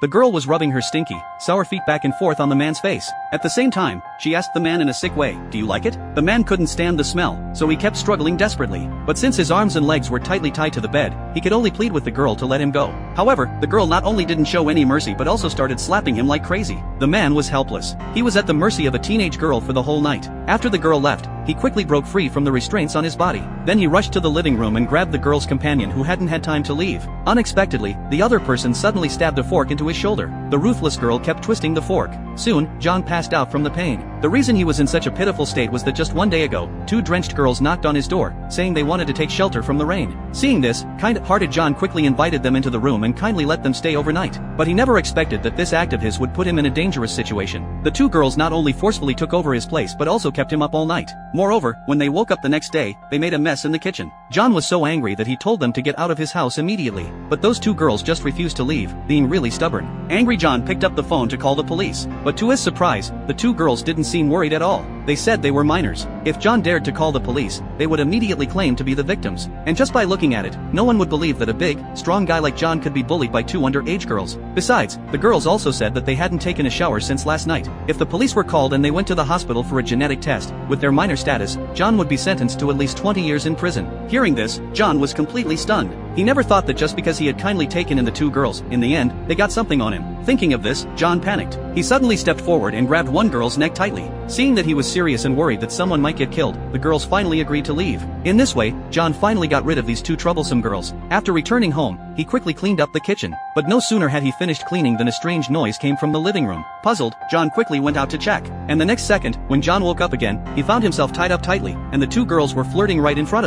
The girl was rubbing her stinky, sour feet back and forth on the man's face. At the same time, she asked the man in a sick way, "Do you like it?" The man couldn't stand the smell, so he kept struggling desperately. But since his arms and legs were tightly tied to the bed, he could only plead with the girl to let him go. However, the girl not only didn't show any mercy but also started slapping him like crazy. The man was helpless. He was at the mercy of a teenage girl for the whole night. After the girl left, he quickly broke free from the restraints on his body. Then he rushed to the living room and grabbed the girl's companion who hadn't had time to leave. Unexpectedly, the other person suddenly stabbed a fork into his shoulder. The ruthless girl kept twisting the fork. Soon, John passed out from the pain. The reason he was in such a pitiful state was that just one day ago, two drenched girls knocked on his door, saying they wanted to take shelter from the rain. Seeing this, kind-hearted John quickly invited them into the room and kindly let them stay overnight. But he never expected that this act of his would put him in a dangerous situation. The two girls not only forcefully took over his place but also kept him up all night. Moreover, when they woke up the next day, they made a mess in the kitchen. John was so angry that he told them to get out of his house immediately. But those two girls just refused to leave, being really stubborn. Angry John picked up the phone to call the police. But to his surprise, the two girls didn't seem worried at all. They said they were minors. If John dared to call the police, they would immediately claim to be the victims. And just by looking at it, no one would believe that a big, strong guy like John could be bullied by two underage girls. Besides, the girls also said that they hadn't taken a shower since last night. If the police were called and they went to the hospital for a genetic test, with their minor status, John would be sentenced to at least 20 years in prison. Hearing this, John was completely stunned. He never thought that just because he had kindly taken in the two girls, in the end, they got something on him. Thinking of this, John panicked. He suddenly stepped forward and grabbed one girl's neck tightly. Seeing that he was serious and worried that someone might get killed, the girls finally agreed to leave. In this way, John finally got rid of these two troublesome girls. After returning home, he quickly cleaned up the kitchen. But no sooner had he finished cleaning than a strange noise came from the living room. Puzzled, John quickly went out to check. And the next second, when John woke up again, he found himself tied up tightly, and the two girls were flirting right in front of him.